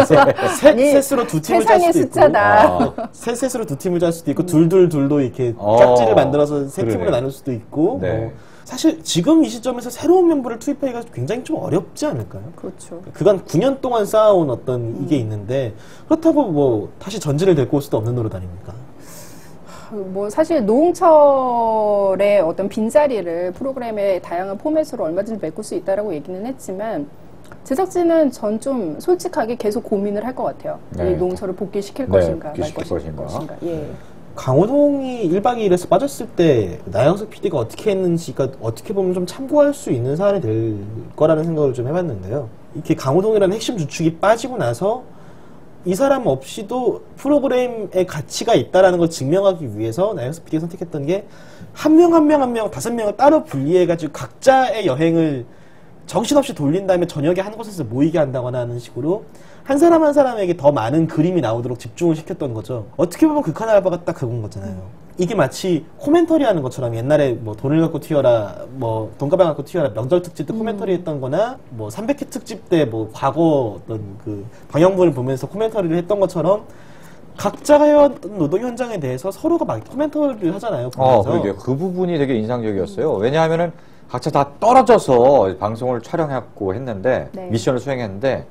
아니, 셋으로 두 팀을 짤 세상의 수도 숫자다. 있고 셋으로 두 팀을 짤 수도 있고 둘둘둘로 이렇게 짝지를 만들어서 세 팀으로 그러네. 나눌 수도 있고 네. 사실 지금 이 시점에서 새로운 멤버를 투입하기가 굉장히 좀 어렵지 않을까요? 그렇죠. 그간 9년 동안 쌓아온 어떤 이게 있는데 그렇다고 뭐 다시 전지를 데리고 올 수도 없는 노릇 아닙니까? 뭐 사실 노홍철의 어떤 빈자리를 프로그램의 다양한 포맷으로 얼마든지 메꿀 수 있다라고 얘기는 했지만 제작진은 전 좀 솔직하게 계속 고민을 할 것 같아요. 네. 이 노홍철을 복귀시킬 네, 것인가 복귀시킬 말 것인가. 예. 강호동이 1박 2일에서 빠졌을 때 나영석 PD가 어떻게 했는지가 어떻게 보면 좀 참고할 수 있는 사안이 될 거라는 생각을 좀 해봤는데요. 이렇게 강호동이라는 핵심 주축이 빠지고 나서 이 사람 없이도 프로그램의 가치가 있다라는 걸 증명하기 위해서 나영석 PD가 선택했던 게 한 명 한 명 한 명 5명을 따로 분리해가지고 각자의 여행을 정신없이 돌린 다음에 저녁에 한 곳에서 모이게 한다거나 하는 식으로 한 사람 한 사람에게 더 많은 그림이 나오도록 집중을 시켰던 거죠. 어떻게 보면 극한 알바가 딱 그건 거잖아요. 이게 마치 코멘터리 하는 것처럼 옛날에 뭐 돈을 갖고 튀어라, 뭐 돈가방 갖고 튀어라 명절 특집 때 코멘터리 했던 거나 뭐 300회 특집 때 뭐 과거 어떤 그 방영분을 보면서 코멘터리를 했던 것처럼 각자가 해왔던 노동 현장에 대해서 서로가 막 코멘터리를 하잖아요. 보면서. 그러게요. 그 부분이 되게 인상적이었어요. 왜냐하면은 각자 다 떨어져서 방송을 촬영했고 했는데 네. 미션을 수행했는데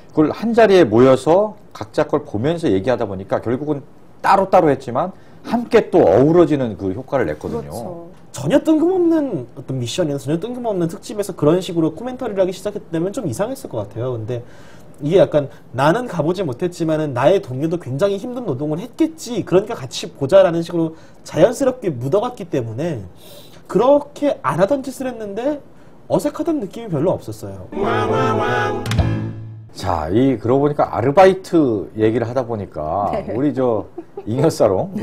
그걸 한 자리에 모여서 각자 걸 보면서 얘기하다 보니까 결국은 따로따로 했지만 함께 또 어우러지는 그 효과를 냈거든요. 그렇죠. 전혀 뜬금없는 어떤 미션이나 전혀 뜬금없는 특집에서 그런 식으로 코멘터리를 하기 시작했다면 좀 이상했을 것 같아요. 근데 이게 약간 나는 가보지 못했지만은 나의 동료도 굉장히 힘든 노동을 했겠지. 그러니까 같이 보자라는 식으로 자연스럽게 묻어갔기 때문에 그렇게 안 하던 짓을 했는데 어색하다는 느낌이 별로 없었어요. 자, 그러고 보니까 아르바이트 얘기를 하다 보니까 네. 우리 잉여사롱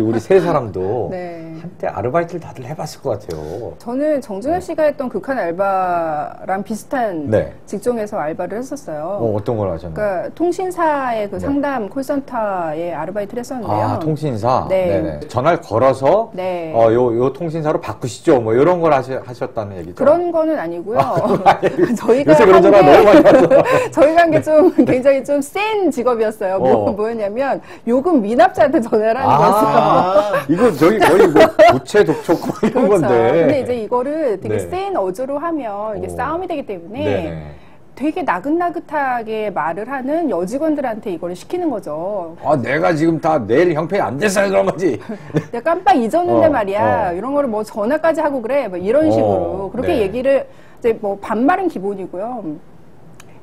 우리 세 사람도 네. 한때 아르바이트를 다들 해봤을 것 같아요. 저는 정준하 씨가 했던 극한 알바랑 비슷한 네. 직종에서 알바를 했었어요. 어떤 걸 하셨나요? 그러니까 통신사의 그 네. 상담 콜센터에 아르바이트를 했었는데요. 아, 통신사? 네. 네네. 전화를 걸어서, 네. 요 통신사로 바꾸시죠. 뭐, 이런 걸 하셨다는 얘기죠. 그런 거는 아니고요. 저희가 요새 그런 전화 너무 많이 와서. 저희가 한 게 좀 굉장히 좀 센 직업이었어요. 뭐였냐면 요금 미납자한테 전화를 하는 거였어요. 이거 거의 뭐, 부채 독촉 뭐 이런 그렇죠. 건데. 근데 이제 이거를 되게 네. 센 어조로 하면 이게 싸움이 되기 때문에 네네. 되게 나긋나긋하게 말을 하는 여직원들한테 이거를 시키는 거죠. 내가 지금 다 내일 형편이 안 돼서 그런 거지. 내가 깜빡 잊었는데 어, 말이야. 이런 거를 뭐 전화까지 하고 그래. 뭐 이런 식으로. 그렇게 네. 얘기를 이제 뭐 반말은 기본이고요.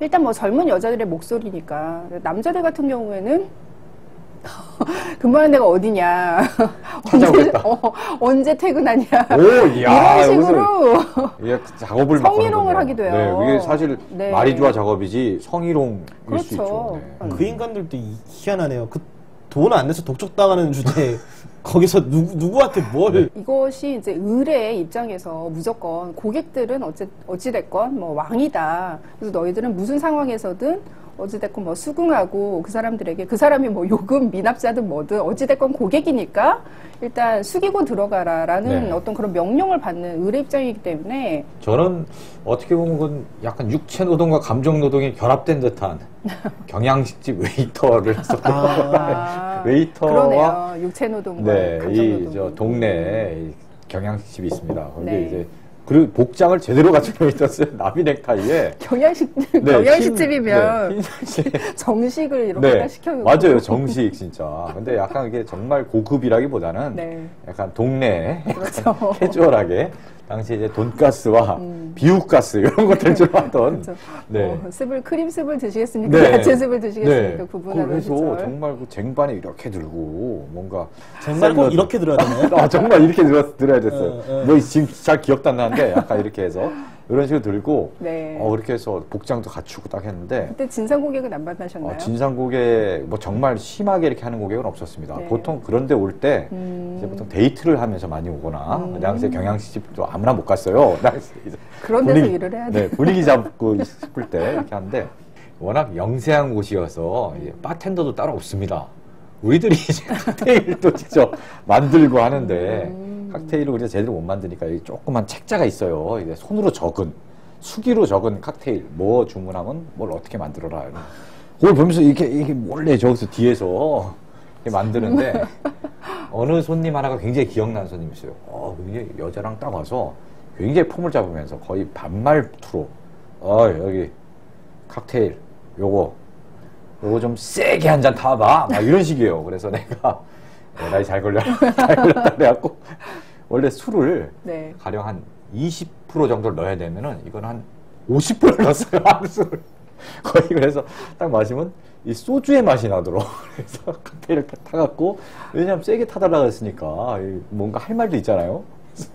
일단 뭐 젊은 여자들의 목소리니까. 남자들 같은 경우에는 근무하는 데가 어디냐. 찾아오겠다. 언제 퇴근하냐. 오, 이야, 이런 식으로 이게 작업을 성희롱을 하기도 해요. 네, 이게 사실 네. 말이 좋아 작업이지 성희롱일 그렇죠. 수 있죠. 네. 그 인간들도 희한하네요. 그 돈 안 내서 독촉당하는 주제에 거기서 누구한테 뭘. 이것이 이제 의뢰의 입장에서 무조건 고객들은 어찌됐건 뭐 왕이다. 그래서 너희들은 무슨 상황에서든 어찌됐건 뭐 수긍하고 그 사람들에게 그 사람이 뭐 요금 미납자든 뭐든 어찌됐건 고객이니까 일단 숙이고 들어가라라는 네. 어떤 그런 명령을 받는 의뢰 입장이기 때문에 저는 어떻게 보면 그건 약간 육체 노동과 감정 노동이 결합된 듯한 경양식집 웨이터를 했었거든요. 웨이터와 그러네요. 육체 노동과 네, 감정 이 노동. 저 동네에 이 경양식집이 있습니다. 거기에 네. 이제 그리고 복장을 제대로 갖추고 있었어요. 나비 넥타이에 경양식집이면 흰 정식을 이렇게 네, 시켜놓고 맞아요. 정식 진짜. 근데 약간 이게 정말 고급이라기보다는 네. 약간 동네에 그렇죠. 캐주얼하게 당시 이제 돈가스와 비우가스 이런 것들 좀 하던 그렇죠. 네. 크림습을 드시겠습니까? 네. 야채습을 드시겠습니까? 네. 구분하는 그래서 시절. 정말 그 쟁반에 이렇게 들고 뭔가 정말 꼭 샐러드. 이렇게 들어야 되나요? 아, 정말 이렇게 들어야 됐어요. 어. 뭐 지금 잘 기억도 안 나는데 약간 이렇게 해서 이런 식으로 들고 네. 그렇게 해서 복장도 갖추고 딱 했는데 그때 진상 고객은 안 만나셨나요? 진상 고객 뭐 정말 심하게 이렇게 하는 고객은 없었습니다. 네. 보통 그런데 올 때 이제 보통 데이트를 하면서 많이 오거나 그 당시에 경양식집도 아무나 못 갔어요. 그 당시에 이제 그런 데서 일을 해야 돼. 네, 분위기 잡고 싶을 때 이렇게 하는데 워낙 영세한 곳이어서 이제 바텐더도 따로 없습니다. 우리들이 이제 칵테일도 직접 만들고 하는데 칵테일을 우리가 제대로 못 만드니까 이 조그만 책자가 있어요. 이게 손으로 적은 수기로 적은 칵테일 뭐 주문하면 뭘 어떻게 만들어라. 그걸 보면서 이게 몰래 저기서 뒤에서 이렇게 만드는데 어느 손님 하나가 굉장히 기억나는 손님이 있어요. 굉장히 여자랑 딱 와서 굉장히 폼을 잡으면서 거의 반말투로 여기 칵테일 요거 좀 세게 한 잔 타봐 막 이런 식이에요. 그래서 내가 나이 잘 걸렸다 그래갖고 원래 술을 네. 가령 한 20% 정도를 넣어야 되면은 이건 한 50%를 넣었어요. 한 술을 거의. 그래서 딱 마시면 이 소주의 맛이 나도록 그래서 칵테일을 타갖고 왜냐면 세게 타달라고 했으니까 뭔가 할 말도 있잖아요. 그래서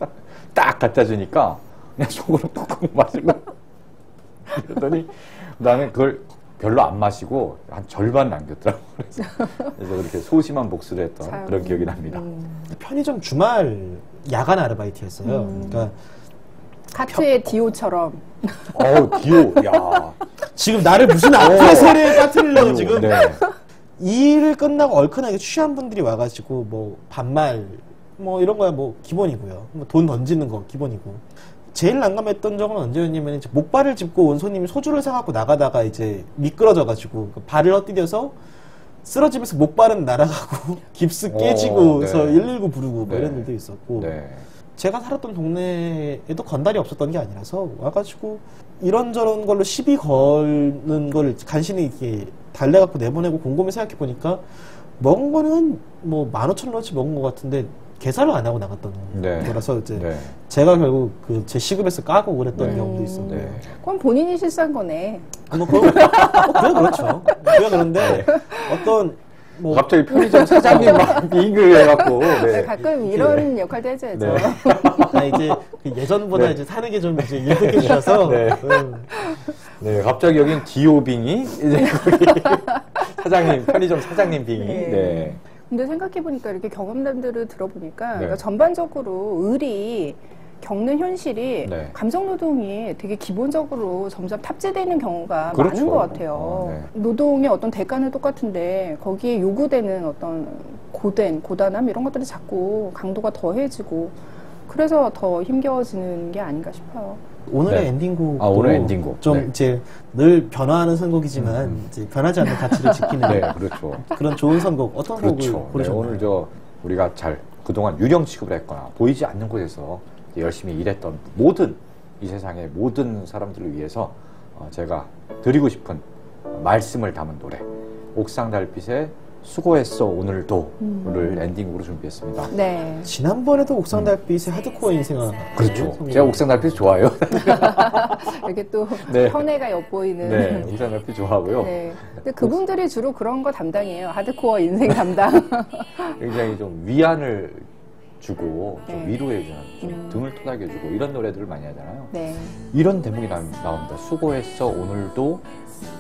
딱 갖다 주니까 그냥 속으로 뚝뚝 마시고 그러더니 그다음에 그걸 별로 안 마시고 한 절반 남겼더라고. 그래서 그렇게 소심한 복수를 했던 참. 그런 기억이 납니다. 편의점 주말 야간 아르바이트였어요. 그러니까 카트의 디오처럼. 디오, 야. 지금 나를 무슨 악플의 세례에 빠뜨리려고 지금 네. 일 끝나고 얼큰하게 취한 분들이 와가지고 뭐 반말 뭐 이런 거야 뭐 기본이고요. 뭐 돈 던지는 거 기본이고. 제일 난감했던 적은 언제였냐면 이제 목발을 짚고 온 손님이 소주를 사갖고 나가다가 이제 미끄러져가지고 그 발을 헛디뎌서 쓰러지면서 목발은 날아가고 깁스 깨지고 네. 해서 119 부르고 뭐 네. 이런 일도 있었고. 네. 제가 살았던 동네에도 건달이 없었던 게 아니라서 와가지고 이런저런 걸로 시비 거는 걸 간신히 이렇게 달래갖고 내보내고 곰곰이 생각해보니까 먹은 거는 뭐 15,000원어치 먹은 것 같은데 계산을 안 하고 나갔던 네. 거라서 이제 네. 제가 결국 그 제 시급에서 까고 그랬던 네. 경우도 있었고 네. 그건 본인이 실수한 거네. 뭐 그건 그렇죠. 그게 그런데 어떤 뭐 갑자기 편의점 사장님 막 빙글 해갖고. 네. 가끔 이런 역할도 해줘야죠. 네. 이제 그 예전보다 네. 이제 사는 게 좀 이제 일득해지셔서 네. 네, 갑자기 여긴 디오빙이 이제 거기 사장님, 편의점 사장님 빙이. 네. 네. 근데 생각해보니까 이렇게 경험담들을 들어보니까 네. 그러니까 전반적으로 을이 겪는 현실이 네. 감정노동이 되게 기본적으로 점점 탑재되는 경우가 그렇죠. 많은 것 같아요. 네. 노동의 어떤 대가는 똑같은데 거기에 요구되는 어떤 고단함 이런 것들이 자꾸 강도가 더해지고 그래서 더 힘겨워지는 게 아닌가 싶어요. 오늘의 네. 엔딩곡 오늘 엔딩곡. 좀 네. 이제 늘 변화하는 선곡이지만 이제 변하지 않는 가치를 지키는 네, 그렇죠. 그런 좋은 선곡 어떤 곡을 그렇죠. 네, 고르셨나요? 오늘 우리가 잘 그동안 유령 취급을 했거나 보이지 않는 곳에서 열심히 일했던 이 세상의 모든 사람들을 위해서 제가 드리고 싶은 말씀을 담은 노래 옥상 달빛의 수고했어 오늘도를 엔딩으로 준비했습니다. 네. 지난번에도 옥상 달빛의 하드코어 인생아. 그렇죠. 제가 옥상 달빛 좋아해요. 이렇게 또 네. 현해가 엿보이는. 네, 옥상 달빛 좋아하고요. 네. 근데 그분들이 주로 그런 거 담당이에요. 하드코어 인생 담당. 굉장히 좀 위안을 주고 좀 네. 위로해주는, 좀 등을 토닥여주고 이런 노래들을 많이 하잖아요. 네. 이런 대목이 나옵니다. 수고했어 오늘도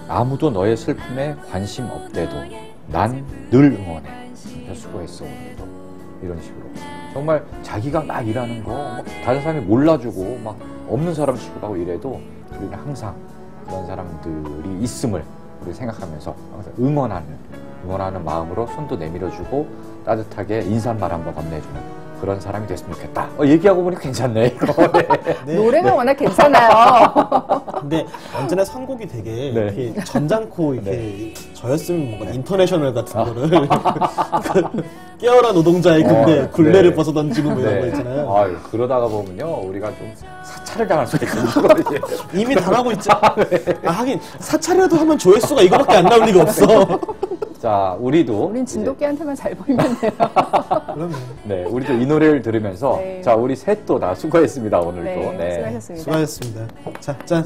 아무도 너의 슬픔에 관심 없대도 난 늘 응원해. 수고했어 오늘도. 이런 식으로 정말 자기가 막 일하는 거 막 다른 사람이 몰라주고 막 없는 사람 취급하고 이래도 우리는 항상 그런 사람들이 있음을 우리 생각하면서 항상 응원하는 마음으로 손도 내밀어주고 따뜻하게 인사말 한번 건네주는 그런 사람이 됐으면 좋겠다. 얘기하고 보니 괜찮네. 이거. 네. 네. 노래가 워낙 괜찮아요. 근데 언제나 선곡이 되게 네. 이렇게 점잖고 이렇게 저였으면 뭔가 인터내셔널 같은 거를 그 깨어라 노동자의 근데 굴레를 네. 벗어던지고 뭐 이런 거 있잖아요. 아유, 그러다가 보면요 우리가 좀 사찰을 당할 수가 있거든요. 이미 당하고 있죠. 아, 하긴 사찰이라도 하면 조회수가 이거밖에 안 나올 리가 없어. 자, 우리도 우린 진돗개한테만 잘 보이면 돼요. 그러면 네, 우리도 이 노래를 들으면서 네. 자, 우리 셋도 다 수고했습니다 오늘도. 네, 수고하셨습니다. 수고하셨습니다. 자, 짠.